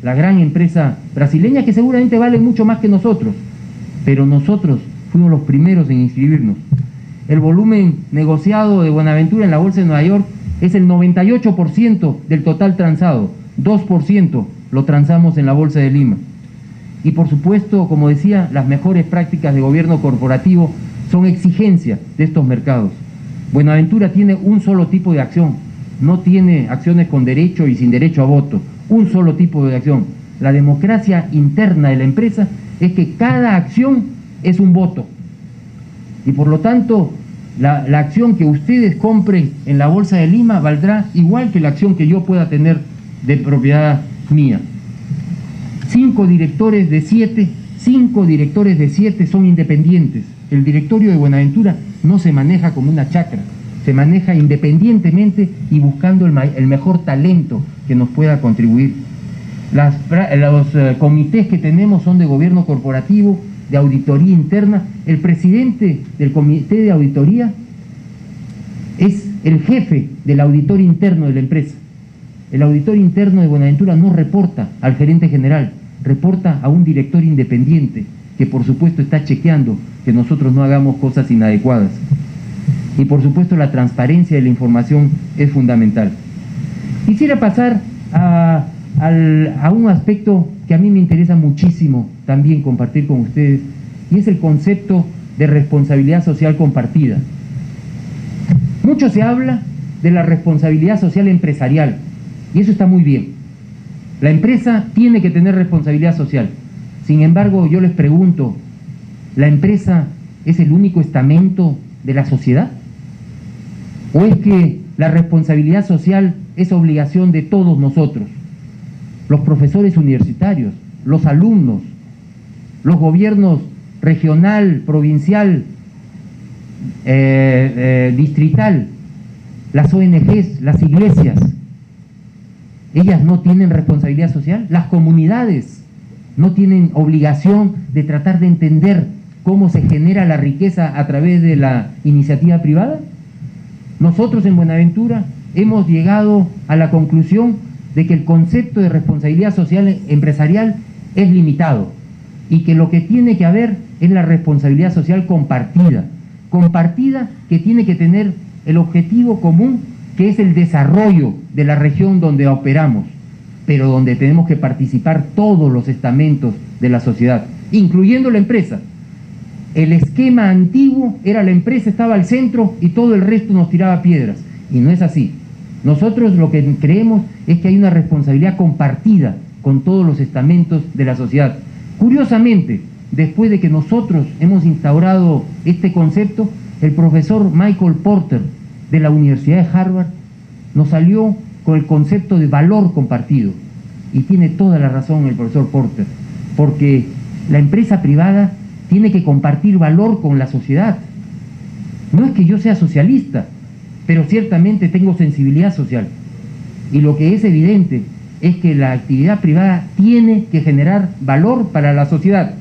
la gran empresa brasileña que seguramente vale mucho más que nosotros, pero nosotros fuimos los primeros en inscribirnos. El volumen negociado de Buenaventura en la bolsa de Nueva York es el 98% del total transado, 2% lo transamos en la bolsa de Lima. Y por supuesto, como decía, las mejores prácticas de gobierno corporativo son exigencia de estos mercados. Buenaventura tiene un solo tipo de acción, no tiene acciones con derecho y sin derecho a voto, un solo tipo de acción. La democracia interna de la empresa es que cada acción es un voto. Y por lo tanto, la acción que ustedes compren en la bolsa de Lima valdrá igual que la acción que yo pueda tener de propiedad mía. 5 directores de 7 son independientes. El directorio de Buenaventura no se maneja como una chacra, se maneja independientemente y buscando el mejor talento que nos pueda contribuir. Los comités que tenemos son de gobierno corporativo, de auditoría interna. El presidente del comité de auditoría es el jefe del auditor interno de la empresa. El auditor interno de Buenaventura no reporta al gerente general, reporta a un director independiente que por supuesto está chequeando que nosotros no hagamos cosas inadecuadas. Y por supuesto la transparencia de la información es fundamental. Quisiera pasar a un aspecto que a mí me interesa muchísimo también compartir con ustedes, y es el concepto de responsabilidad social compartida. Mucho se habla de la responsabilidad social empresarial, y eso está muy bien. La empresa tiene que tener responsabilidad social. Sin embargo, yo les pregunto, ¿la empresa es el único estamento de la sociedad? ¿O es que la responsabilidad social es obligación de todos nosotros, los profesores universitarios, los alumnos, los gobiernos regional, provincial, distrital, las ONGs, las iglesias. Ellas no tienen responsabilidad social. Las comunidades no tienen obligación de tratar de entender cómo se genera la riqueza a través de la iniciativa privada. Nosotros en Buenaventura hemos llegado a la conclusión de que el concepto de responsabilidad social empresarial es limitado y que lo que tiene que haber es la responsabilidad social compartida, que tiene que tener el objetivo común, que es el desarrollo de la región donde operamos, pero donde tenemos que participar todos los estamentos de la sociedad, incluyendo la empresa. El esquema antiguo era la empresa estaba al centro y todo el resto nos tiraba piedras, y no es así. Nosotros lo que creemos es que hay una responsabilidad compartida con todos los estamentos de la sociedad. Curiosamente, después de que nosotros hemos instaurado este concepto, el profesor Michael Porter de la Universidad de Harvard nos salió con el concepto de valor compartido. Y tiene toda la razón el profesor Porter, porque la empresa privada tiene que compartir valor con la sociedad. No es que yo sea socialista, pero ciertamente tengo sensibilidad social. Y lo que es evidente es que la actividad privada tiene que generar valor para la sociedad,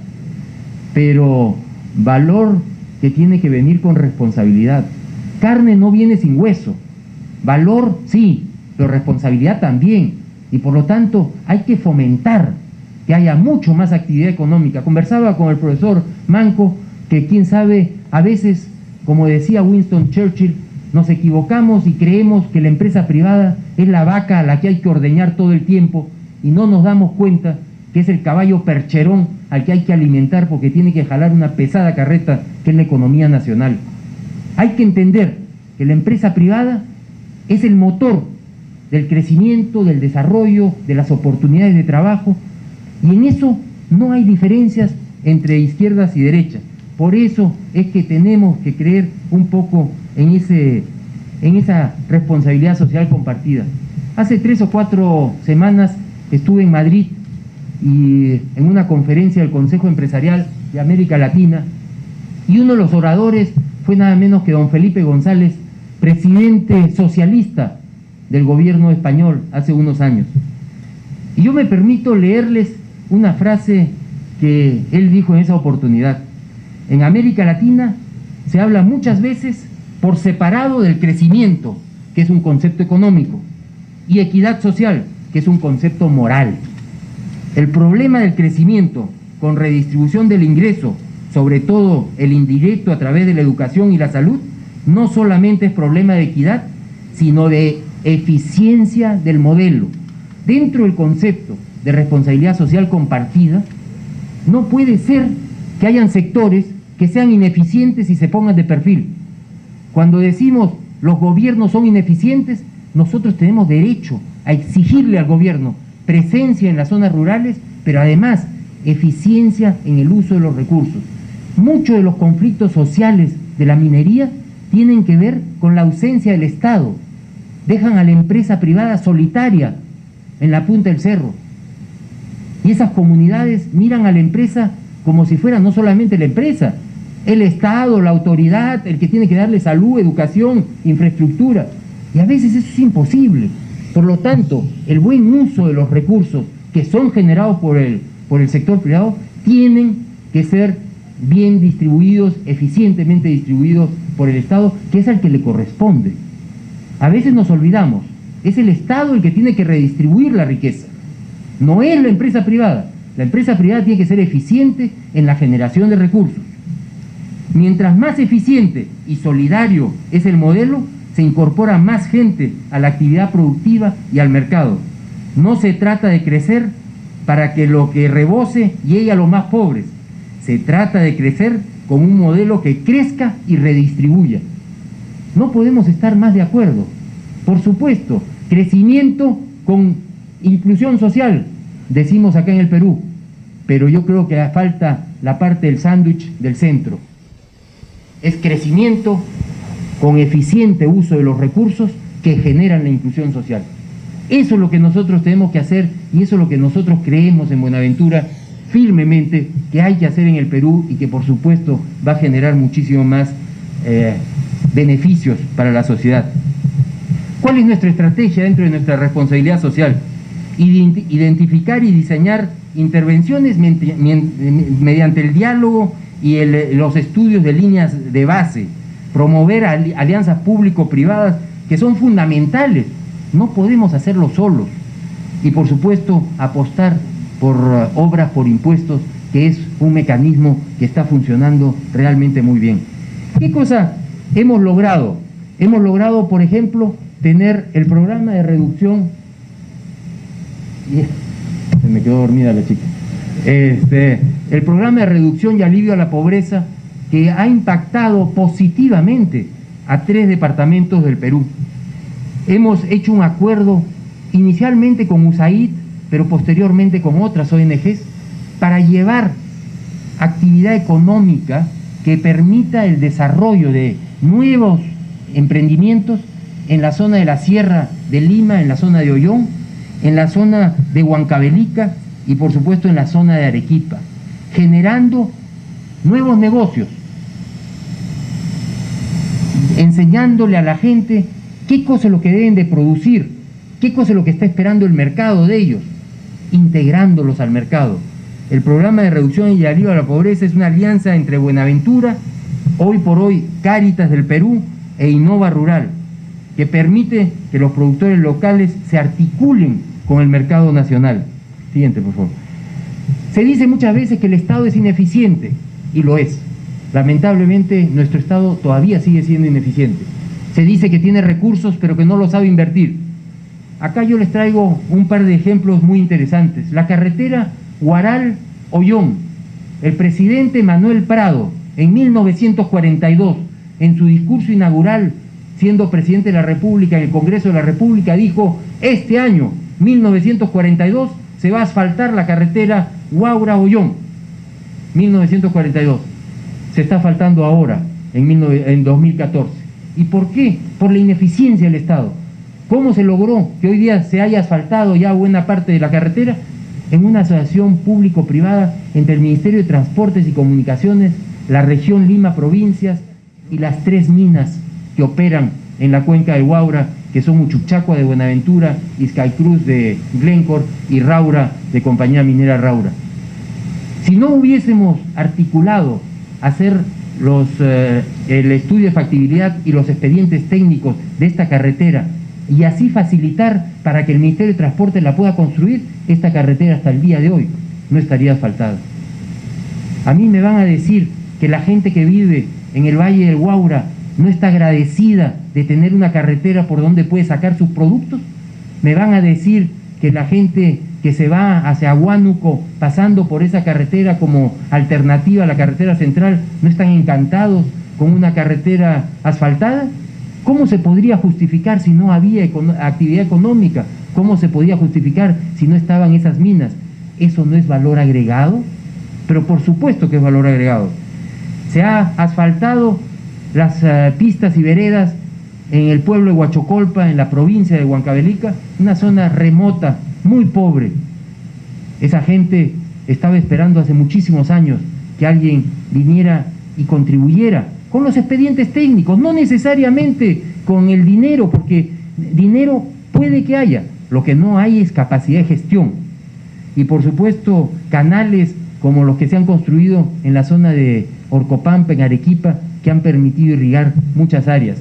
pero valor que tiene que venir con responsabilidad. Carne no viene sin hueso. Valor sí, pero responsabilidad también. Y por lo tanto hay que fomentar que haya mucho más actividad económica. Conversaba con el profesor Manco que quién sabe, a veces, como decía Winston Churchill, nos equivocamos y creemos que la empresa privada es la vaca a la que hay que ordeñar todo el tiempo y no nos damos cuenta que es el caballo percherón al que hay que alimentar porque tiene que jalar una pesada carreta que es la economía nacional. Hay que entender que la empresa privada es el motor del crecimiento, del desarrollo, de las oportunidades de trabajo, y en eso no hay diferencias entre izquierdas y derechas. Por eso es que tenemos que creer un poco en esa responsabilidad social compartida. Hace 3 o 4 semanas estuve en Madrid y en una conferencia del Consejo Empresarial de América Latina, y uno de los oradores fue nada menos que don Felipe González, presidente socialista del gobierno español hace unos años. Y yo me permito leerles una frase que él dijo en esa oportunidad. En América Latina se habla muchas veces por separado del crecimiento, que es un concepto económico, y equidad social, que es un concepto moral. El problema del crecimiento con redistribución del ingreso, sobre todo el indirecto a través de la educación y la salud, no solamente es problema de equidad, sino de eficiencia del modelo. Dentro del concepto de responsabilidad social compartida, no puede ser que hayan sectores que sean ineficientes y se pongan de perfil. Cuando decimos los gobiernos son ineficientes, nosotros tenemos derecho a exigirle al gobierno presencia en las zonas rurales, pero además eficiencia en el uso de los recursos. Muchos de los conflictos sociales de la minería tienen que ver con la ausencia del Estado. Dejan a la empresa privada solitaria en la punta del cerro. Y esas comunidades miran a la empresa como si fuera no solamente la empresa, el Estado, la autoridad, el que tiene que darle salud, educación, infraestructura. Y a veces eso es imposible. Por lo tanto, el buen uso de los recursos que son generados por el sector privado tienen que ser bien distribuidos, eficientemente distribuidos por el Estado, que es al que le corresponde. A veces nos olvidamos, es el Estado el que tiene que redistribuir la riqueza, no es la empresa privada. La empresa privada tiene que ser eficiente en la generación de recursos. Mientras más eficiente y solidario es el modelo, se incorpora más gente a la actividad productiva y al mercado. No se trata de crecer para que lo que rebose llegue a los más pobres. Se trata de crecer con un modelo que crezca y redistribuya. No podemos estar más de acuerdo. Por supuesto, crecimiento con inclusión social, decimos acá en el Perú, pero yo creo que falta la parte del sándwich del centro. Es crecimiento con eficiente uso de los recursos, que generan la inclusión social. Eso es lo que nosotros tenemos que hacer y eso es lo que nosotros creemos en Buenaventura firmemente que hay que hacer en el Perú y que por supuesto va a generar muchísimo más beneficios para la sociedad. ¿Cuál es nuestra estrategia dentro de nuestra responsabilidad social? Identificar y diseñar intervenciones mediante el diálogo y los estudios de líneas de base, promover alianzas público-privadas que son fundamentales, no podemos hacerlo solos, y por supuesto apostar por obras por impuestos, que es un mecanismo que está funcionando realmente muy bien. ¿Qué cosa hemos logrado? Hemos logrado, por ejemplo, tener el programa de reducción. Se me quedó dormida la chica. El programa de reducción y alivio a la pobreza, que ha impactado positivamente a 3 departamentos del Perú. Hemos hecho un acuerdo inicialmente con USAID, pero posteriormente con otras ONGs, para llevar actividad económica que permita el desarrollo de nuevos emprendimientos en la zona de la Sierra de Lima, en la zona de Ollón, en la zona de Huancavelica y por supuesto en la zona de Arequipa, generando nuevos negocios, enseñándole a la gente qué cosa es lo que deben de producir, qué cosa es lo que está esperando el mercado de ellos, integrándolos al mercado. El programa de reducción y alivio a la pobreza es una alianza entre Buenaventura, hoy por hoy Cáritas del Perú e Innova Rural, que permite que los productores locales se articulen con el mercado nacional. Siguiente, por favor. Se dice muchas veces que el Estado es ineficiente, y lo es. Lamentablemente, nuestro Estado todavía sigue siendo ineficiente. Se dice que tiene recursos, pero que no los sabe invertir. Acá yo les traigo un par de ejemplos muy interesantes. La carretera Huaral-Ollón. El presidente Manuel Prado, en 1942, en su discurso inaugural, siendo presidente de la República, en el Congreso de la República, dijo: este año, 1942, se va a asfaltar la carretera Huaura-Ollón. 1942. Se está asfaltando ahora, en 2014. ¿Y por qué? Por la ineficiencia del Estado. ¿Cómo se logró que hoy día se haya asfaltado ya buena parte de la carretera? En una asociación público-privada entre el Ministerio de Transportes y Comunicaciones, la región Lima Provincias y las 3 minas que operan en la cuenca del Huaura, que son Uchucchacua de Buenaventura, Izcaicruz de Glencore y Raura de Compañía Minera Raura. Si no hubiésemos articulado hacer el estudio de factibilidad y los expedientes técnicos de esta carretera y así facilitar para que el Ministerio de Transporte la pueda construir, esta carretera hasta el día de hoy no estaría asfaltada. A mí me van a decir que la gente que vive en el Valle del Huaura no está agradecida de tener una carretera por donde puede sacar sus productos. Me van a decir que la gente que se va hacia Huánuco pasando por esa carretera como alternativa a la carretera central no están encantados con una carretera asfaltada. ¿Cómo se podría justificar si no había actividad económica? ¿Cómo se podía justificar si no estaban esas minas? ¿Eso no es valor agregado? Pero por supuesto que es valor agregado. Se ha asfaltado las pistas y veredas en el pueblo de Huachocolpa, en la provincia de Huancavelica, una zona remota, muy pobre. Esa gente estaba esperando hace muchísimos años que alguien viniera y contribuyera con los expedientes técnicos, no necesariamente con el dinero, porque dinero puede que haya, lo que no hay es capacidad de gestión. Y por supuesto, canales como los que se han construido en la zona de Orcopampa, en Arequipa, que han permitido irrigar muchas áreas.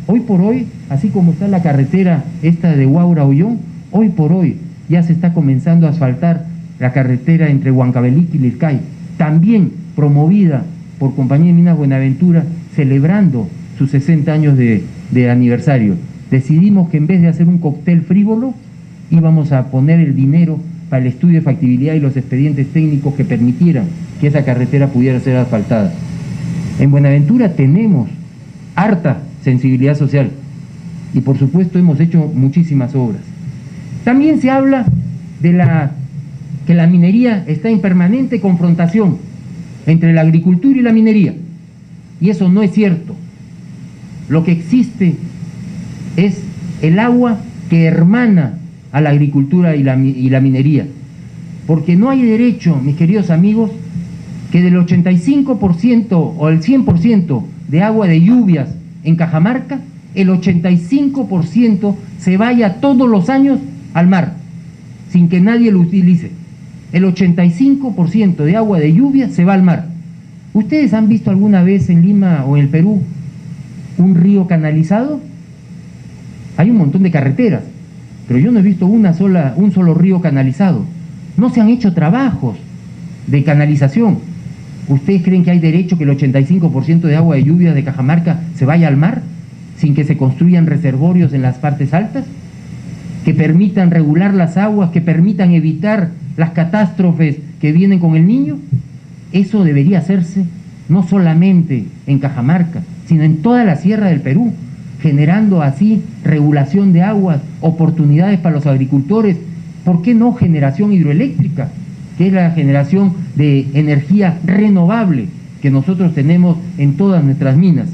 Hoy por hoy, así como está la carretera esta de Huaura-Ollón, hoy por hoy ya se está comenzando a asfaltar la carretera entre Huancavelica y Lircay, también promovida por Compañía de Minas Buenaventura, celebrando sus 60 años de aniversario. Decidimos que en vez de hacer un cóctel frívolo, íbamos a poner el dinero para el estudio de factibilidad y los expedientes técnicos que permitieran que esa carretera pudiera ser asfaltada. En Buenaventura tenemos harta sensibilidad social y por supuesto hemos hecho muchísimas obras. También se habla de que la minería está en permanente confrontación entre la agricultura y la minería, y eso no es cierto. Lo que existe es el agua que hermana a la agricultura y la minería. Porque no hay derecho, mis queridos amigos, que del 85% o el 100% de agua de lluvias en Cajamarca, el 85% se vaya todos los años al mar, sin que nadie lo utilice. El 85% de agua de lluvia se va al mar. ¿Ustedes han visto alguna vez en Lima o en el Perú un río canalizado? Hay un montón de carreteras, pero yo no he visto un solo río canalizado. No se han hecho trabajos de canalización. ¿Ustedes creen que hay derecho que el 85% de agua de lluvia de Cajamarca se vaya al mar sin que se construyan reservorios en las partes altas? Que permitan regular las aguas, que permitan evitar las catástrofes que vienen con el Niño. Eso debería hacerse no solamente en Cajamarca, sino en toda la sierra del Perú, generando así regulación de aguas, oportunidades para los agricultores. ¿Por qué no generación hidroeléctrica, que es la generación de energía renovable que nosotros tenemos en todas nuestras minas?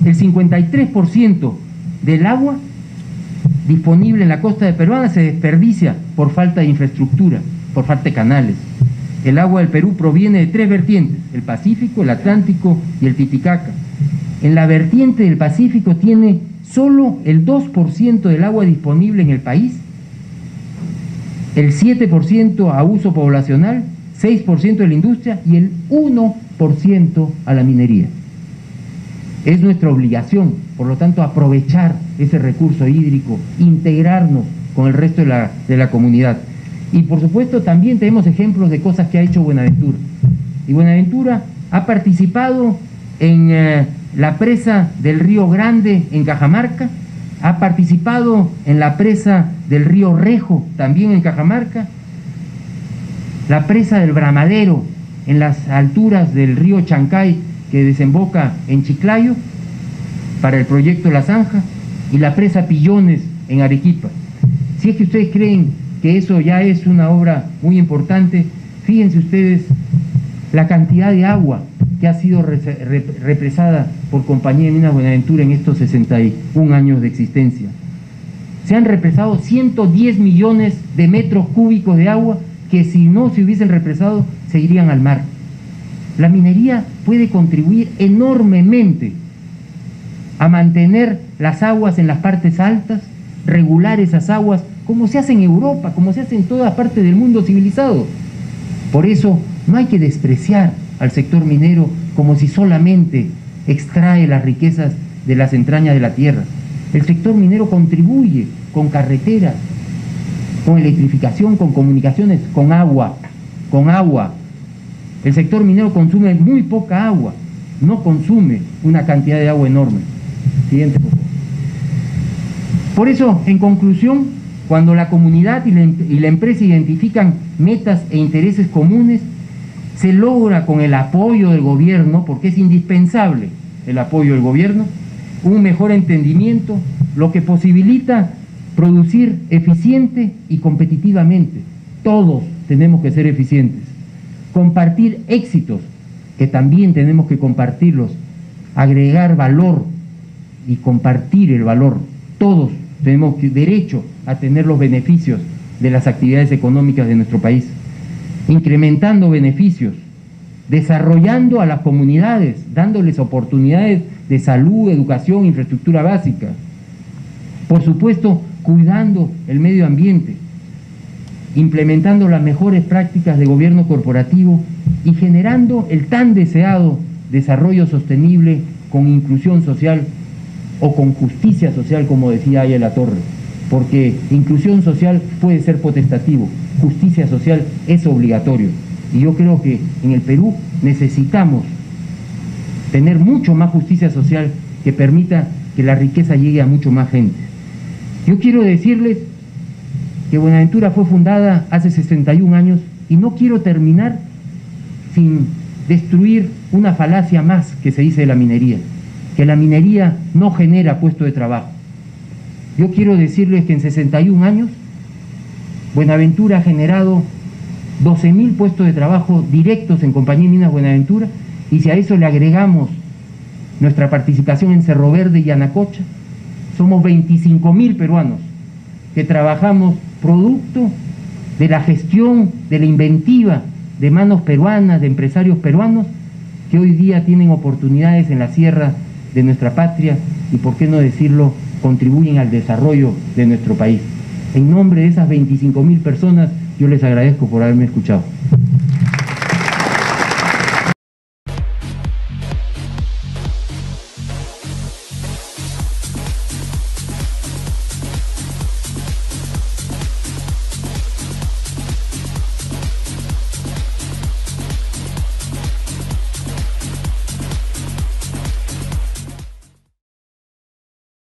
El 53% del agua disponible en la costa peruana se desperdicia por falta de infraestructura, por falta de canales. El agua del Perú proviene de 3 vertientes: el Pacífico, el Atlántico y el Titicaca. En la vertiente del Pacífico tiene solo el 2% del agua disponible en el país, el 7% a uso poblacional, 6% de la industria y el 1% a la minería. Es nuestra obligación, por lo tanto, aprovechar ese recurso hídrico, integrarnos con el resto de la comunidad. Y por supuesto también tenemos ejemplos de cosas que ha hecho Buenaventura. Y Buenaventura ha participado en la presa del Río Grande en Cajamarca, ha participado en la presa del río Rejo también en Cajamarca, la presa del Bramadero en las alturas del río Chancay que desemboca en Chiclayo para el proyecto La Zanja, y la presa Pillones en Arequipa. Si es que ustedes creen que eso ya es una obra muy importante, fíjense ustedes la cantidad de agua que ha sido represada por Compañía de Minas Buenaventura en estos 61 años de existencia. Se han represado 110 millones de metros cúbicos de agua que, si no se hubiesen represado, se irían al mar. La minería puede contribuir enormemente a mantener las aguas en las partes altas, regular esas aguas, como se hace en Europa, como se hace en todas partes del mundo civilizado. Por eso no hay que despreciar al sector minero como si solamente extrae las riquezas de las entrañas de la tierra. El sector minero contribuye con carreteras, con electrificación, con comunicaciones, con agua. El sector minero consume muy poca agua, no consume una cantidad de agua enorme. Siguiente, por favor. Por eso, en conclusión, cuando la comunidad y la empresa identifican metas e intereses comunes, se logra con el apoyo del gobierno, porque es indispensable el apoyo del gobierno, un mejor entendimiento, lo que posibilita producir eficiente y competitivamente. Todos tenemos que ser eficientes. Compartir éxitos, que también tenemos que compartirlos. Agregar valor y compartir el valor. Todos tenemos derecho a tener los beneficios de las actividades económicas de nuestro país. Incrementando beneficios, desarrollando a las comunidades, dándoles oportunidades de salud, educación, infraestructura básica. Por supuesto, cuidando el medio ambiente, implementando las mejores prácticas de gobierno corporativo y generando el tan deseado desarrollo sostenible con inclusión social o con justicia social, como decía Aya La Torre, porque inclusión social puede ser potestativo, justicia social es obligatorio. Y yo creo que en el Perú necesitamos tener mucho más justicia social que permita que la riqueza llegue a mucho más gente. Yo quiero decirles que Buenaventura fue fundada hace 61 años y no quiero terminar sin destruir una falacia más que se dice de la minería, que la minería no genera puesto de trabajo. Yo quiero decirles que en 61 años Buenaventura ha generado 12.000 puestos de trabajo directos en Compañía de Minas Buenaventura, y si a eso le agregamos nuestra participación en Cerro Verde y Yanacocha, somos 25.000 peruanos que trabajamos producto de la gestión, de la inventiva de manos peruanas, de empresarios peruanos, que hoy día tienen oportunidades en la sierra de nuestra patria y, por qué no decirlo, contribuyen al desarrollo de nuestro país. En nombre de esas 25.000 personas, yo les agradezco por haberme escuchado.